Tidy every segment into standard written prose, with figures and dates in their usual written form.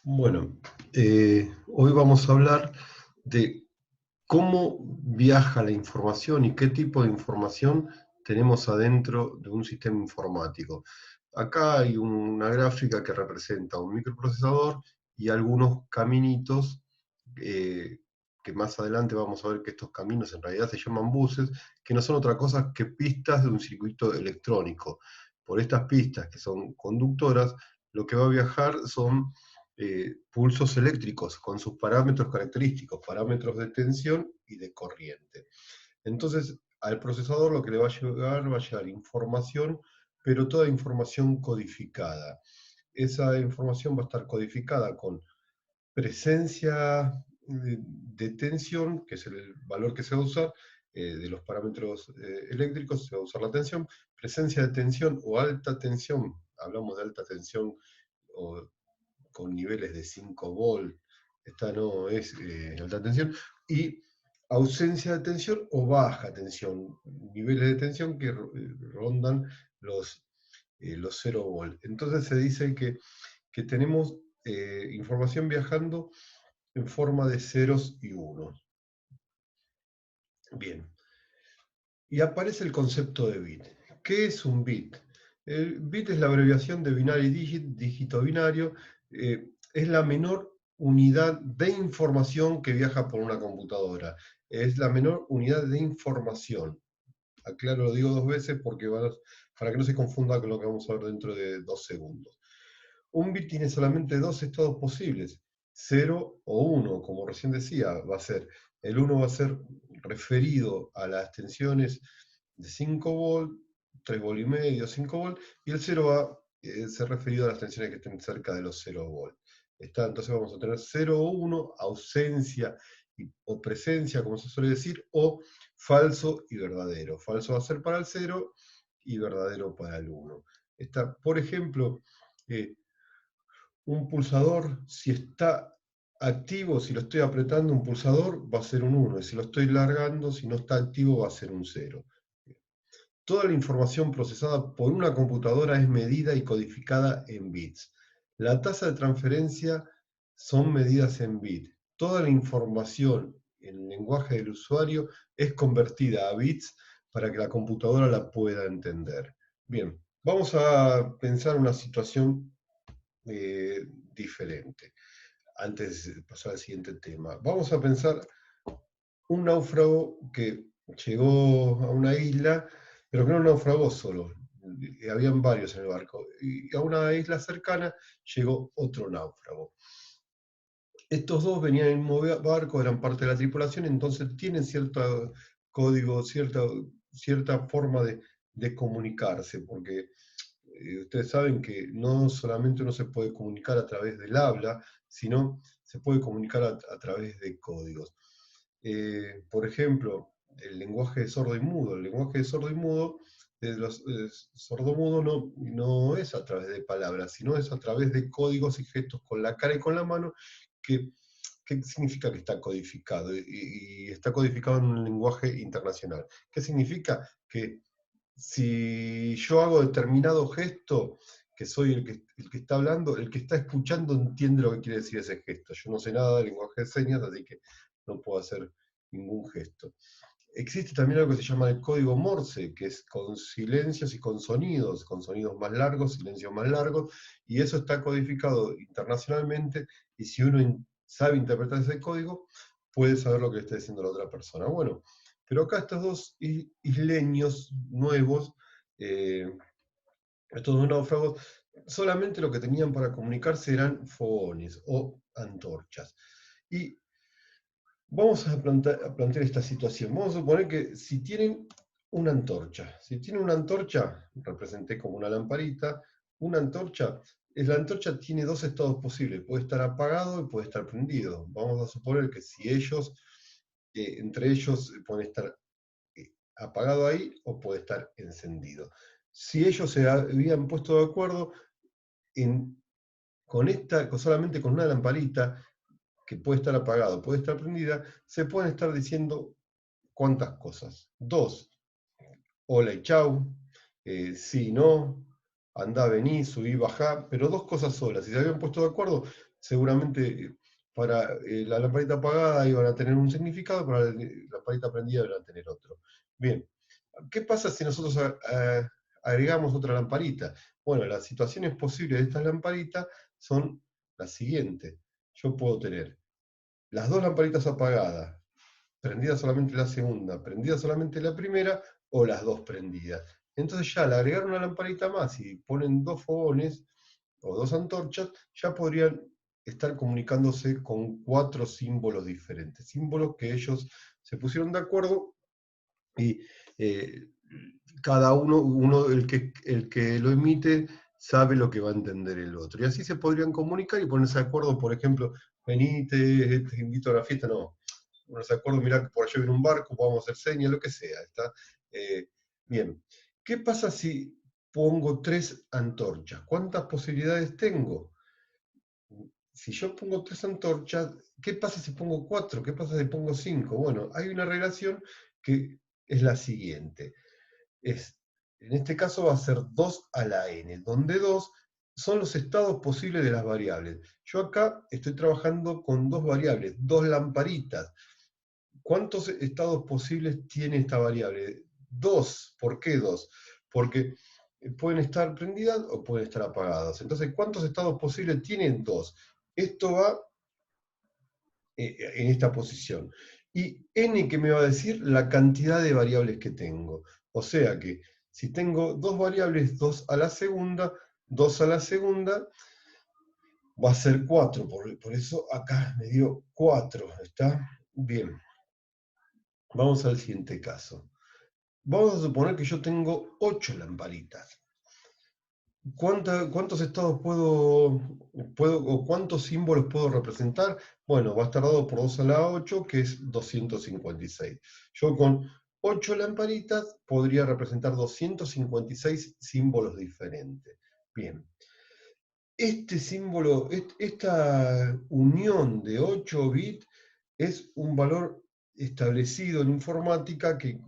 Bueno, hoy vamos a hablar de cómo viaja la información y qué tipo de información tenemos adentro de un sistema informático. Acá hay una gráfica que representa un microprocesador y algunos caminitos eh, que más adelante vamos a ver que estos caminos en realidad se llaman buses, que no son otra cosa que pistas de un circuito electrónico. Por estas pistas, que son conductoras, lo que va a viajar son pulsos eléctricos con sus parámetros característicos, parámetros de tensión y de corriente. Entonces, al procesador lo que le va a llegar información, pero toda información codificada. Esa información va a estar codificada con presencia de tensión, que es el valor que se va a usar, de los parámetros eléctricos, se va a usar la tensión, presencia de tensión o alta tensión, hablamos de alta tensión o con niveles de 5 volt, esta no es alta tensión, y ausencia de tensión o baja tensión, niveles de tensión que rondan los 0 volt. Entonces se dice que tenemos información viajando en forma de ceros y unos. Bien, y aparece el concepto de bit. ¿Qué es un bit? El bit es la abreviación de binary digit, dígito binario, es la menor unidad de información que viaja por una computadora. Es la menor unidad de información. Aclaro, lo digo dos veces porque para que no se confunda con lo que vamos a ver dentro de 2 segundos. Un bit tiene solamente dos estados posibles, 0 o 1, como recién decía, el 1 va a ser referido a las tensiones de 5 volt, 3 volt y medio, 5 volt, y el 0 va a ser referido a las tensiones que estén cerca de los 0 volt. Entonces vamos a tener 0 o 1, ausencia o presencia, como se suele decir, o falso y verdadero. Falso va a ser para el 0 y verdadero para el 1. Por ejemplo, eh, un pulsador, si está activo, si lo estoy apretando un pulsador, va a ser un 1, y si lo estoy largando, si no está activo, va a ser un 0. Toda la información procesada por una computadora es medida y codificada en bits. La tasa de transferencia son medidas en bits. Toda la información en el lenguaje del usuario es convertida a bits para que la computadora la pueda entender. Bien, vamos a pensar una situación diferente. Antes de pasar al siguiente tema, vamos a pensar un náufrago que llegó a una isla, pero que no naufragó solo, habían varios en el barco, y a una isla cercana llegó otro náufrago. Estos dos venían en un barco, eran parte de la tripulación, entonces tienen cierto código, cierta forma de comunicarse, porque ustedes saben que no solamente uno se puede comunicar a través del habla, sino se puede comunicar a través de códigos. Por ejemplo, el lenguaje de sordo y mudo. El lenguaje de sordo y mudo, sordo-mudo no es a través de palabras, sino es a través de códigos y gestos con la cara y con la mano, que, ¿qué significa que está codificado? Y está codificado en un lenguaje internacional. ¿Qué significa? Que si yo hago determinado gesto, que soy el que está hablando, el que está escuchando entiende lo que quiere decir ese gesto. Yo no sé nada de lenguaje de señas, así que no puedo hacer ningún gesto. Existe también algo que se llama el código Morse, que es con silencios y con sonidos más largos, silencios más largos, y eso está codificado internacionalmente, y si uno sabe interpretar ese código, puede saber lo que le está diciendo la otra persona. Bueno, pero acá estos dos isleños nuevos, eh, estos dos náufragos, solamente lo que tenían para comunicarse eran fogones o antorchas. Y vamos a plantear esta situación. Vamos a suponer que si tienen una antorcha, representé como una lamparita, una antorcha, la antorcha tiene dos estados posibles, puede estar apagado y puede estar prendido. Vamos a suponer que si entre ellos pueden estar apagado ahí o puede estar encendido. Si ellos se habían puesto de acuerdo solamente con una lamparita, que puede estar apagado, puede estar prendida, se pueden estar diciendo cuántas cosas. Dos, hola y chau, sí, no, andá, vení, subí, bajá, pero dos cosas solas. Si se habían puesto de acuerdo, seguramente para la lamparita apagada iban a tener un significado, para la lamparita prendida iban a tener otro. Bien, ¿qué pasa si nosotros agregamos otra lamparita? Bueno, las situaciones posibles de estas lamparitas son las siguientes. Yo puedo tener las dos lamparitas apagadas, prendida solamente la segunda, prendida solamente la primera, o las dos prendidas. Entonces ya al agregar una lamparita más y ponen dos fogones o dos antorchas, ya podrían estar comunicándose con cuatro símbolos diferentes, símbolos que ellos se pusieron de acuerdo y eh, cada uno el que lo emite, sabe lo que va a entender el otro. Y así se podrían comunicar y ponerse de acuerdo, por ejemplo, venite, te invito a la fiesta, no, ponerse de acuerdo, mirá que por allá viene un barco, podemos hacer señas, lo que sea, ¿está? Eh, bien, ¿qué pasa si pongo tres antorchas? ¿Cuántas posibilidades tengo? Si yo pongo tres antorchas, ¿qué pasa si pongo cuatro? ¿Qué pasa si pongo cinco? Bueno, hay una relación que es la siguiente. En este caso va a ser 2 a la n, donde 2 son los estados posibles de las variables. Yo acá estoy trabajando con dos variables, dos lamparitas. ¿Cuántos estados posibles tiene esta variable? Dos. ¿Por qué dos? Porque pueden estar prendidas o pueden estar apagadas. Entonces, ¿cuántos estados posibles tienen? Dos. Esto va en esta posición. Y n que me va a decir la cantidad de variables que tengo. O sea que si tengo dos variables, 2 a la segunda, 2 a la segunda, va a ser 4. Por eso acá me dio 4. ¿Está? Bien. Vamos al siguiente caso. Vamos a suponer que yo tengo 8 lamparitas. ¿Cuántos estados puedo o cuántos símbolos puedo representar? Bueno, va a estar dado por 2 a la 8, que es 256. Yo con 8 lamparitas podría representar 256 símbolos diferentes. Bien, este símbolo, esta unión de 8 bits es un valor establecido en informática que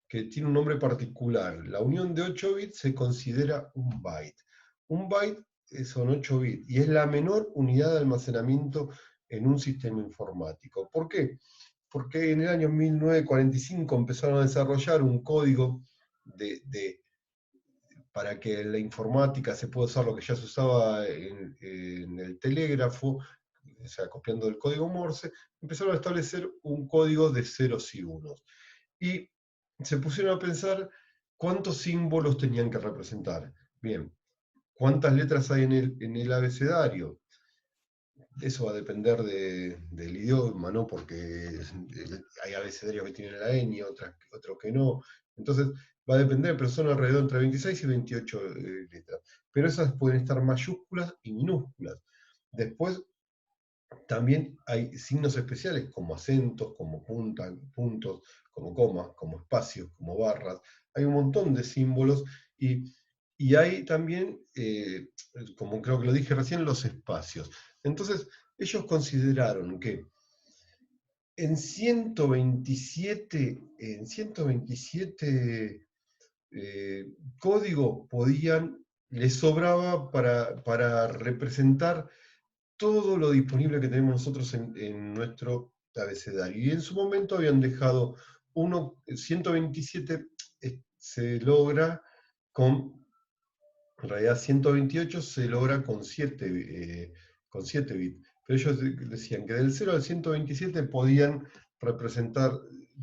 tiene un nombre particular. La unión de 8 bits se considera un byte. Un byte son 8 bits y es la menor unidad de almacenamiento en un sistema informático. ¿Por qué? Porque en el año 1945 empezaron a desarrollar un código para que la informática se pueda usar lo que ya se usaba en el telégrafo, o sea, copiando el código Morse, empezaron a establecer un código de ceros y unos. Y se pusieron a pensar cuántos símbolos tenían que representar. Bien, ¿cuántas letras hay en el abecedario? Eso va a depender del idioma, ¿no? Porque hay abecedarios que tienen la ñ, otros que no. Entonces, va a depender, pero son alrededor entre 26 y 28 letras. Pero esas pueden estar mayúsculas y minúsculas. Después, también hay signos especiales como acentos, como puntos, como comas, como espacios, como barras. Hay un montón de símbolos y hay también, como creo que lo dije recién, los espacios. Entonces, ellos consideraron que en 127 códigos les sobraba para representar todo lo disponible que tenemos nosotros en nuestro abecedario. Y en su momento habían dejado 127 se logra en realidad 128 se logra con 7 bits. Pero ellos decían que del 0 al 127 podían representar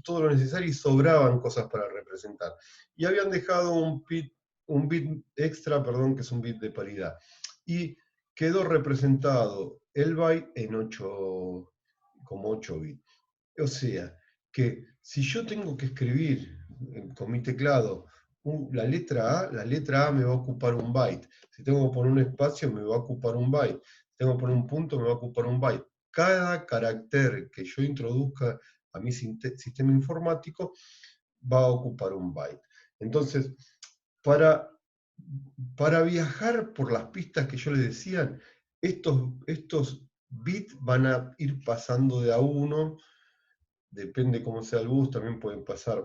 todo lo necesario y sobraban cosas para representar. Y habían dejado un bit extra, perdón, que es un bit de paridad. Y quedó representado el byte en 8, como 8 bits. O sea, que si yo tengo que escribir con mi teclado la letra A me va a ocupar un byte. Si tengo que poner un espacio, me va a ocupar un byte. Si tengo que poner un punto, me va a ocupar un byte. Cada carácter que yo introduzca a mi sistema informático va a ocupar un byte. Entonces, para, para viajar por las pistas que yo les decía, estos bits van a ir pasando de a uno, depende cómo sea el bus, también pueden pasar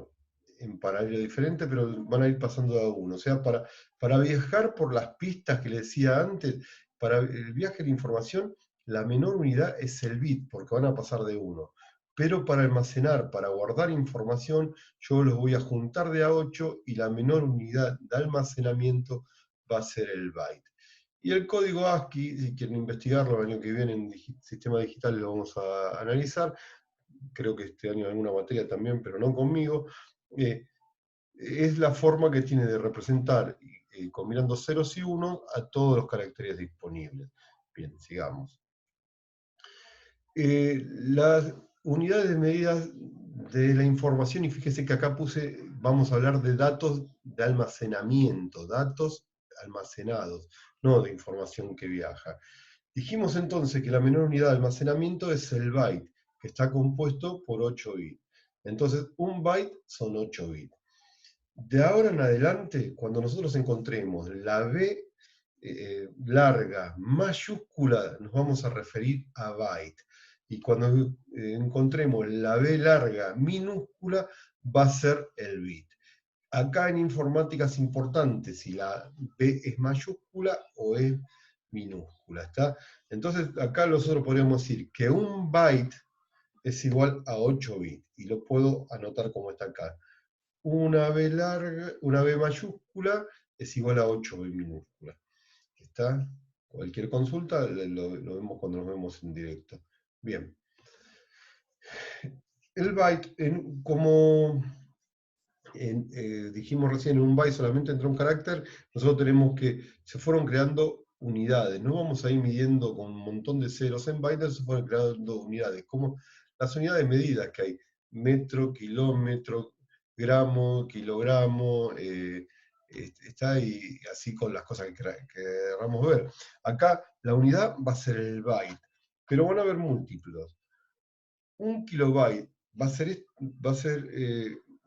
en paralelo diferente, pero van a ir pasando de a uno. O sea, para viajar por las pistas que les decía antes, para el viaje de la información, la menor unidad es el bit, porque van a pasar de 1. Pero para almacenar, para guardar información, yo los voy a juntar de a 8 y la menor unidad de almacenamiento va a ser el byte. Y el código ASCII, si quieren investigarlo, el año que viene en sistema digital lo vamos a analizar, creo que este año en alguna materia también, pero no conmigo, es la forma que tiene de representar, combinando ceros y unos, a todos los caracteres disponibles. Bien, sigamos. Las unidades de medida de la información, y fíjese que acá puse, vamos a hablar de datos de almacenamiento, datos almacenados, no de información que viaja. Dijimos entonces que la menor unidad de almacenamiento es el byte, que está compuesto por 8 bits. Entonces, un byte son 8 bits. De ahora en adelante, cuando nosotros encontremos la B larga mayúscula, nos vamos a referir a byte. Y cuando encontremos la B larga minúscula, va a ser el bit. Acá en informática es importante si la B es mayúscula o es minúscula, ¿está? Entonces acá nosotros podríamos decir que un byte es igual a 8 bits, y lo puedo anotar como está acá. Una B larga, una B mayúscula es igual a 8 B minúscula. ¿Está? Cualquier consulta lo vemos cuando nos vemos en directo. Bien. El byte, como dijimos recién, en un byte solamente entra un carácter, nosotros tenemos que, se fueron creando unidades, no vamos a ir midiendo con un montón de ceros en bytes, se fueron creando unidades, como las unidades de medida que hay, metro, kilómetro, gramo, kilogramo, está y así con las cosas que queramos ver. Acá la unidad va a ser el byte, pero van a haber múltiplos. Un kilobyte va a ser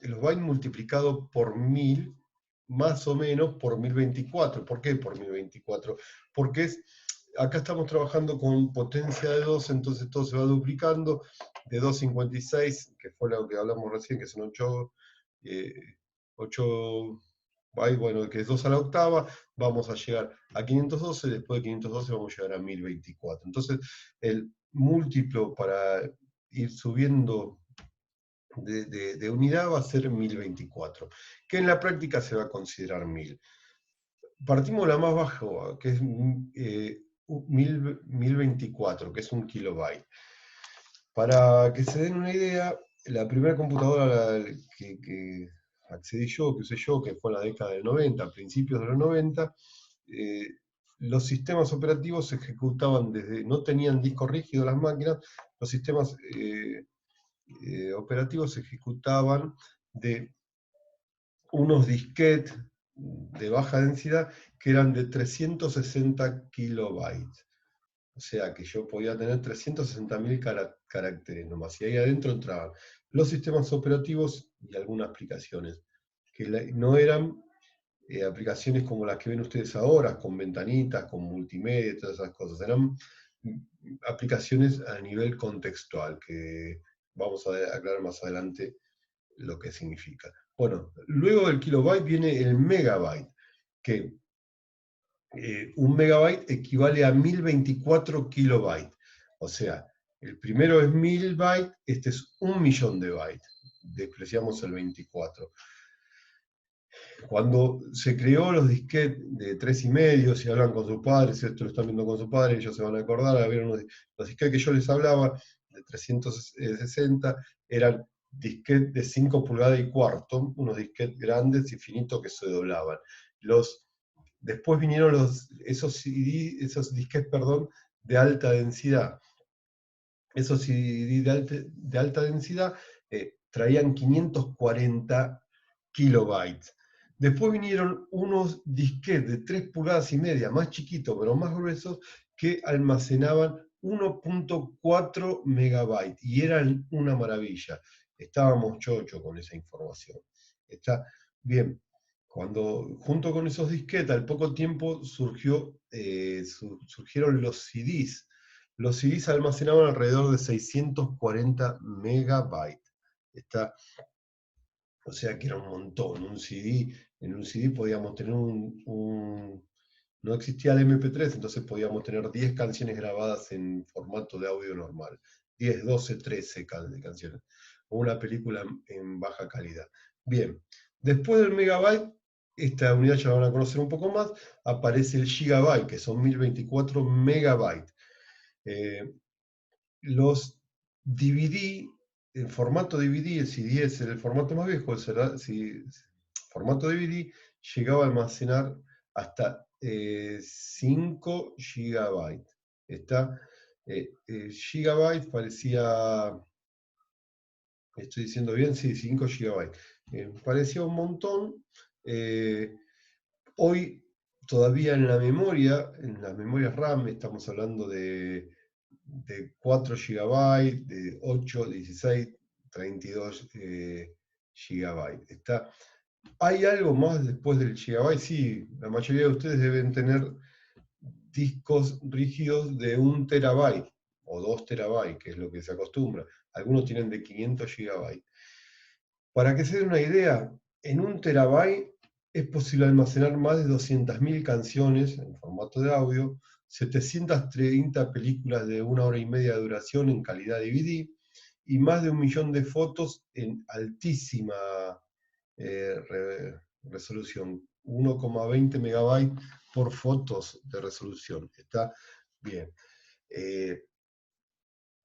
los bytes multiplicado por 1000, más o menos por 1024. ¿Por qué por 1024? Porque acá estamos trabajando con potencia de 2, entonces todo se va duplicando, de 256, que fue lo que hablamos recién, que son 8 bytes, bueno, que es 2 a la octava, vamos a llegar a 512, después de 512 vamos a llegar a 1024. Entonces, el múltiplo para ir subiendo de unidad va a ser 1024, que en la práctica se va a considerar 1000. Partimos de la más baja, que es 1024, que es un kilobyte. Para que se den una idea, la primera computadora que accedí yo, que usé yo, que fue en la década del 90, a principios de los 90, los sistemas operativos se ejecutaban desde, no tenían disco rígido las máquinas, los sistemas operativos se ejecutaban de unos disquetes de baja densidad que eran de 360 kilobytes. O sea que yo podía tener 360.000 caracteres nomás, y ahí adentro entraban los sistemas operativos y algunas aplicaciones, que no eran aplicaciones como las que ven ustedes ahora, con ventanitas, con multimedia y todas esas cosas. Eran aplicaciones a nivel contextual, que vamos a aclarar más adelante lo que significa. Bueno, luego del kilobyte viene el megabyte, que un megabyte equivale a 1024 kilobytes. O sea, el primero es 1000 bytes, este es 1.000.000 de bytes. Despreciamos el 24. Cuando se creó los disquetes de 3,5, si hablan con sus padres, si esto lo están viendo con sus padres, ellos se van a acordar, los disquetes que yo les hablaba, de 360, eran disquetes de 5 pulgadas y cuarto, unos disquetes grandes y finitos que se doblaban. Después vinieron esos disquetes, de alta densidad. Esos CD de alta densidad traían 540 kilobytes. Después vinieron unos disquetes de 3 pulgadas y media, más chiquitos, pero más gruesos, que almacenaban 1.4 megabytes, y eran una maravilla. Estábamos chocho con esa información. Está bien. Cuando, junto con esos disquetes, al poco tiempo surgieron los CDs. Los CDs almacenaban alrededor de 640 megabytes. O sea que era un montón. En un CD podíamos tener No existía el MP3, entonces podíamos tener 10 canciones grabadas en formato de audio normal. 10, 12, 13 canciones. O una película en baja calidad. Bien, después del megabyte, esta unidad ya la van a conocer un poco más, aparece el gigabyte, que son 1024 megabytes. Los DVD, en formato DVD, el CD es el formato más viejo, si, formato DVD, llegaba a almacenar hasta 5 GB. Está, gigabyte parecía, estoy diciendo bien, sí, 5 GB. Parecía un montón. Hoy todavía en las memorias RAM, estamos hablando de 4 GB, de 8, 16, 32 GB. ¿Hay algo más después del gigabyte? Sí, la mayoría de ustedes deben tener discos rígidos de 1 TB o 2 TB, que es lo que se acostumbra. Algunos tienen de 500 GB. Para que se den una idea, en 1 TB es posible almacenar más de 200.000 canciones en formato de audio, 730 películas de 1 hora y media de duración en calidad DVD y más de 1 millón de fotos en altísima resolución, 1,20 megabytes por fotos de resolución. Está bien.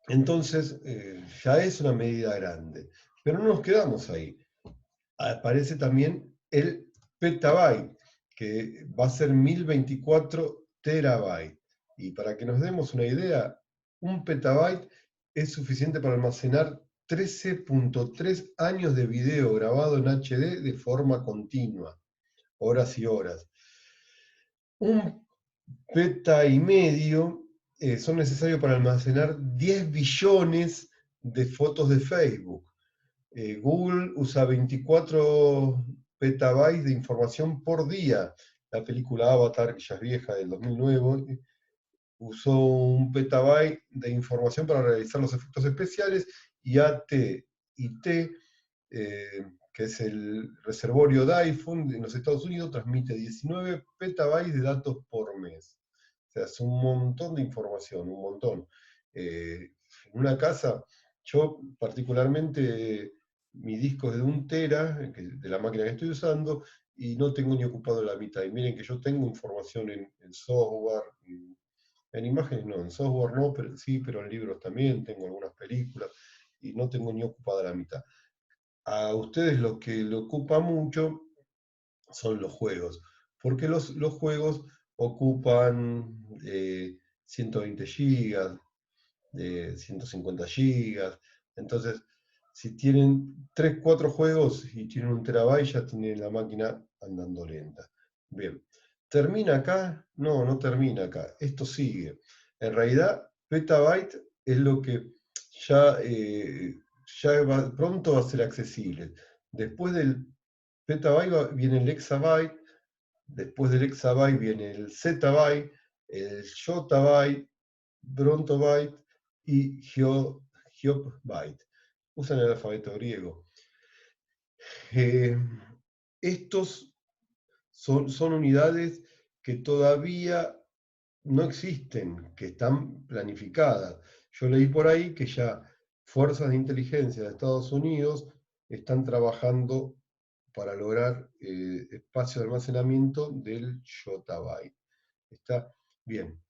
Entonces, ya es una medida grande. Pero no nos quedamos ahí. Aparece también el petabyte, que va a ser 1024 terabytes. Y para que nos demos una idea, un petabyte es suficiente para almacenar 13.3 años de video grabado en HD de forma continua, horas y horas. Un peta y medio son necesarios para almacenar 10 billones de fotos de Facebook. Google usa 24 petabytes de información por día. La película Avatar, que ya es vieja, del 2009, usó 1 petabyte de información para realizar los efectos especiales, y AT&T, que es el reservorio de iPhone en los Estados Unidos, transmite 19 petabytes de datos por mes. O sea, es un montón de información, un montón. En una casa, yo particularmente, mi disco es de 1 tera, de la máquina que estoy usando, y no tengo ni ocupado la mitad. Y miren que yo tengo información en software, en imágenes no, en software no, pero sí, pero en libros también, tengo algunas películas, y no tengo ni ocupada la mitad. A ustedes lo que le ocupa mucho son los juegos, porque los juegos ocupan 120 gigas, 150 gigas, entonces si tienen 3 4 juegos y tienen 1 TB, ya tienen la máquina andando lenta. Bien, ¿termina acá? No, no termina acá, esto sigue. En realidad, petabyte es lo que ya, pronto va a ser accesible. Después del petabyte viene el exabyte, después del exabyte viene el zettabyte, el yottabyte, brontobyte y geobyte. Usan el alfabeto griego. Estos son unidades que todavía no existen, que están planificadas. Yo leí por ahí que ya fuerzas de inteligencia de Estados Unidos están trabajando para lograr espacio de almacenamiento del yottabyte. Está bien.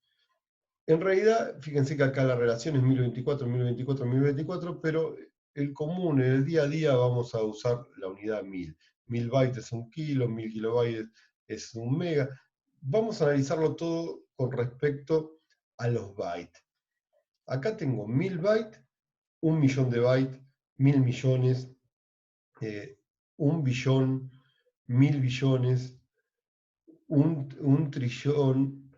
En realidad, fíjense que acá la relación es 1024, 1024, 1024, pero el común, en el día a día, vamos a usar la unidad 1000. 1000 bytes es 1 kilo, 1000 kilobytes es 1 mega. Vamos a analizarlo todo con respecto a los bytes. Acá tengo 1000 bytes, 1 millón de bytes, 1000 millones, 1 billón, 1000 billones, un trillón,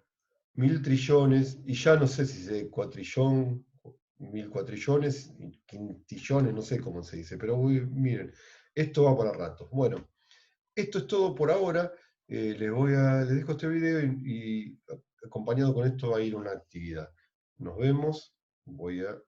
1000 trillones, y ya no sé si es cuatrillón, 1000 cuatrillones, quintillones, no sé cómo se dice, pero miren, esto va para rato. Bueno, esto es todo por ahora. Les dejo este video y acompañado con esto va a ir una actividad. Nos vemos. Voy a